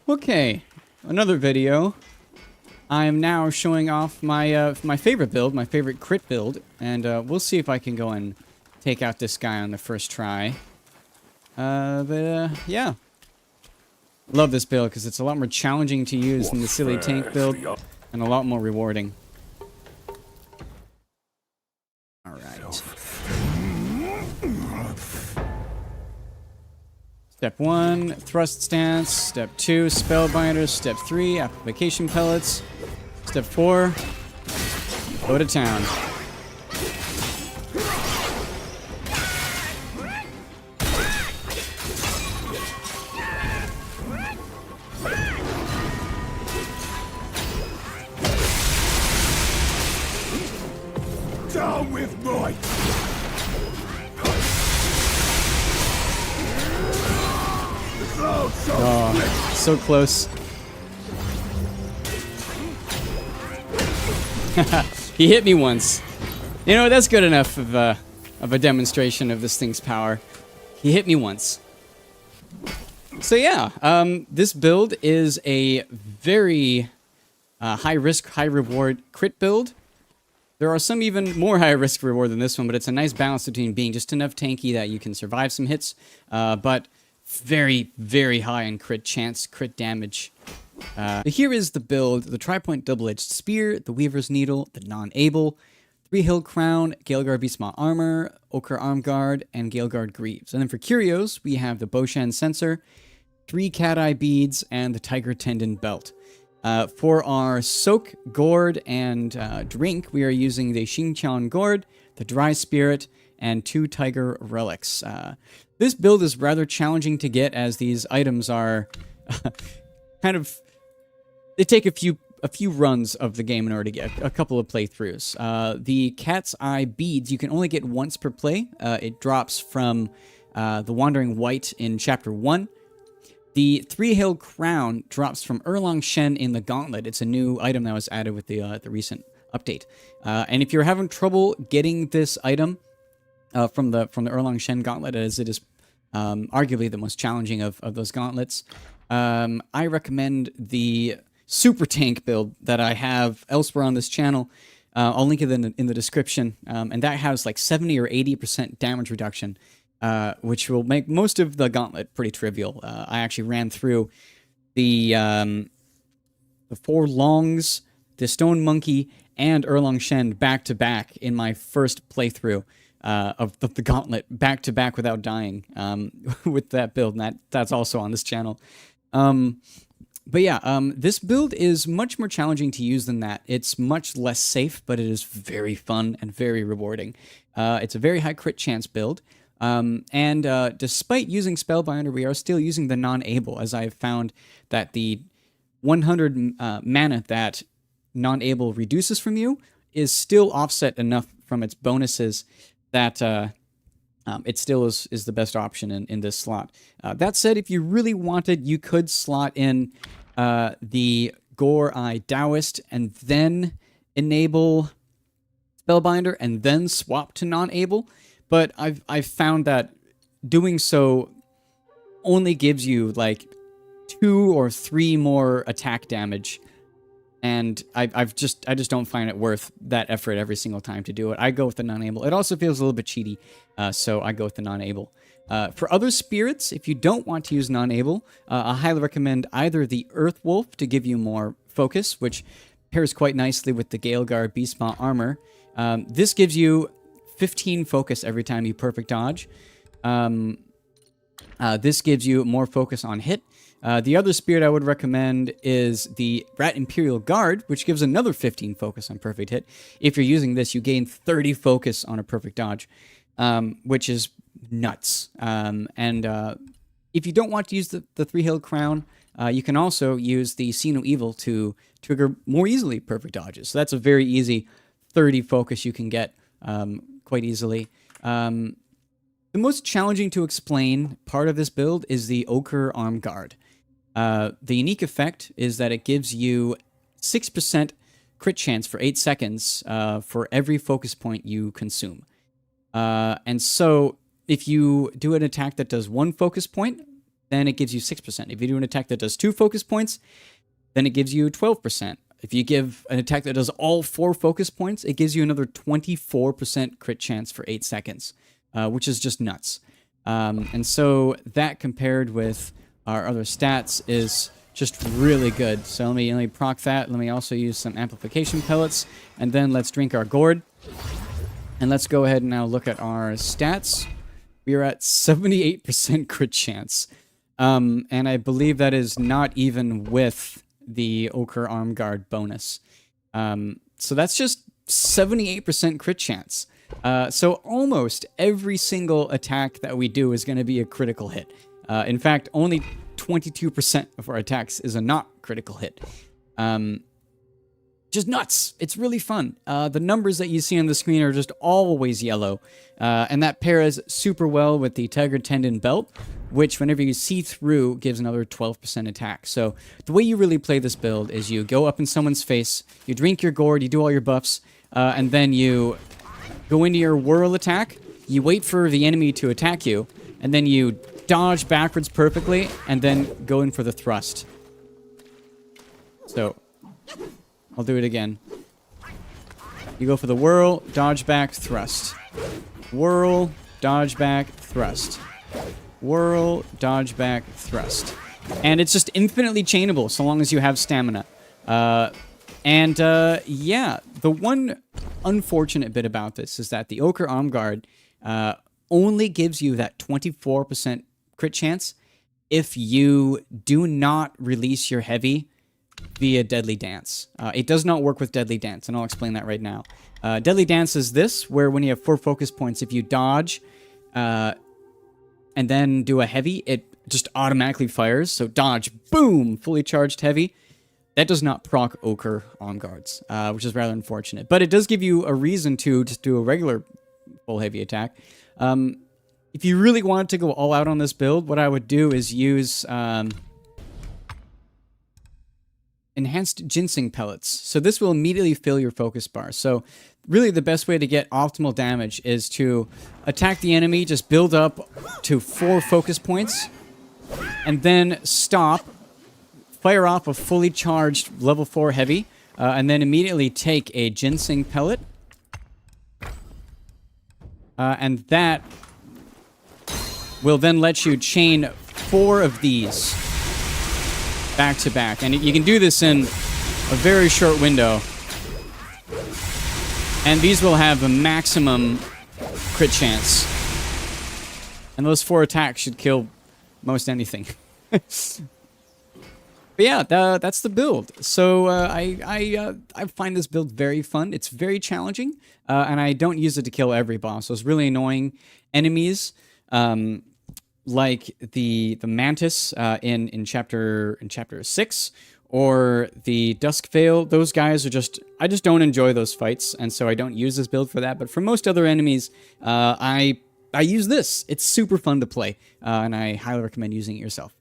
Okay, another video. I am now showing off my my favorite build, my favorite crit build, and we'll see if I can go and take out this guy on the first try. Yeah. Love this build because it's a lot more challenging to use than the silly tank build, and a lot more rewarding. Alright. Step 1, thrust stance. Step 2, spellbinder. Step 3, application pellets. Step 4, go to town. Down with might! Oh, so close. He hit me once. You know, that's good enough of a demonstration of this thing's power. He hit me once. So yeah, this build is a very high risk, high reward crit build. There are some even more high risk reward than this one, but it's a nice balance between being just enough tanky that you can survive some hits, but very, very high in crit chance, crit damage. Here is the build: the Tri-Point Double-Edged Spear, the Weaver's Needle, the Non-Able, 3 Hill Crown, Galeguard Beastmaw Armor, Ochre Arm Guard, and Galeguard Greaves. And then for Curios, we have the Boshan Sensor, 3 Cat Eye Beads, and the Tiger Tendon Belt. For our Soak, Gourd, and Drink, we are using the Xingqiang Gourd, the Dry Spirit, and 2 Tiger Relics. This build is rather challenging to get, as these items are kind of... They take a few runs of the game in order to get a couple of playthroughs. The Cat's Eye Beads you can only get once per play. It drops from the Wandering Wight in Chapter 1. The 3 Hill Crown drops from Erlang Shen in the Gauntlet. It's a new item that was added with the recent update. And if you're having trouble getting this item from the Erlang Shen Gauntlet, as it is arguably the most challenging of those gauntlets, I recommend the Super Tank build that I have elsewhere on this channel. I'll link it in the description. And that has like 70 or 80% damage reduction, which will make most of the gauntlet pretty trivial. I actually ran through the 4 Longs, the Stone Monkey, and Erlang Shen back to back in my first playthrough of the gauntlet, back to back without dying, with that build, and that's also on this channel. But yeah, this build is much more challenging to use than that. It's much less safe, but it is very fun and very rewarding. It's a very high crit chance build. And despite using Spellbinder, we are still using the Non-Able, as I have found that the 100 mana that Non-Able reduces from you is still offset enough from its bonuses that it still is the best option in this slot. That said, if you really wanted, you could slot in the Gore Eye Taoist and then enable Spellbinder and then swap to Non-Able. But I've found that doing so only gives you like 2 or 3 more attack damage, and I just don't find it worth that effort every single time to do it. I go with the Non-Able. It also feels a little bit cheaty, so I go with the Non-Able. For other spirits, if you don't want to use Non-Able, I highly recommend either the Earth Wolf to give you more focus, which pairs quite nicely with the Galeguard Beastmaw Armor. This gives you 15 focus every time you perfect dodge. This gives you more focus on hit. The other spirit I would recommend is the Rat Imperial Guard, which gives another 15 focus on perfect hit. If you're using this, you gain 30 focus on a perfect dodge, which is nuts. If you don't want to use the 3 Hill Crown, you can also use the See No Evil to trigger more easily perfect dodges. So that's a very easy 30 focus you can get quite easily. The most challenging to explain part of this build is the Ochre Arm Guard. The unique effect is that it gives you 6% crit chance for 8 seconds for every focus point you consume. And so if you do an attack that does 1 focus point, then it gives you 6%. If you do an attack that does 2 focus points, then it gives you 12%. If you give an attack that does all 4 focus points, it gives you another 24% crit chance for 8 seconds, which is just nuts. And so that compared with our other stats is just really good. So let me proc that. Let me also use some amplification pellets, and then let's drink our gourd. And let's go ahead and now look at our stats. We are at 78% crit chance. And I believe that is not even with the Ochre Arm Guard bonus. So that's just 78% crit chance. So almost every single attack that we do is going to be a critical hit. In fact, only 22% of our attacks is a not critical hit. Just nuts. It's really fun. The numbers that you see on the screen are just always yellow. And that pairs super well with the Tiger Tendon Belt, which whenever you see through gives another 12% attack. So the way you really play this build is you go up in someone's face, you drink your gourd, you do all your buffs, and then you go into your whirl attack, you wait for the enemy to attack you, and then you dodge backwards perfectly, and then go in for the thrust. So I'll do it again. You go for the whirl, dodge back, thrust. Whirl, dodge back, thrust. Whirl, dodge back, thrust. And it's just infinitely chainable so long as you have stamina. Yeah, the one unfortunate bit about this is that the Ochre Arm Guard only gives you that 24% crit chance if you do not release your heavy via Deadly Dance. It does not work with Deadly Dance, and I'll explain that right now. Deadly Dance is this, where when you have 4 focus points, if you dodge and then do a heavy, it just automatically fires. So dodge, boom, fully charged heavy. That does not proc Ochre Arm Guards, which is rather unfortunate. But it does give you a reason to just do a regular full heavy attack. If you really wanted to go all out on this build, what I would do is use enhanced ginseng pellets. So this will immediately fill your focus bar. So really the best way to get optimal damage is to attack the enemy, just build up to 4 focus points, and then stop, fire off a fully charged level 4 heavy, and then immediately take a ginseng pellet. And that will then let you chain 4 of these back to back. And you can do this in a very short window. And these will have a maximum crit chance. And those 4 attacks should kill most anything. But yeah, that's the build. So I find this build very fun. It's very challenging, and I don't use it to kill every boss. Those really annoying enemies, like the Mantis in chapter 6, or the Duskvale. Those guys are I just don't enjoy those fights, and so I don't use this build for that. But for most other enemies, I use this. It's super fun to play, and I highly recommend using it yourself.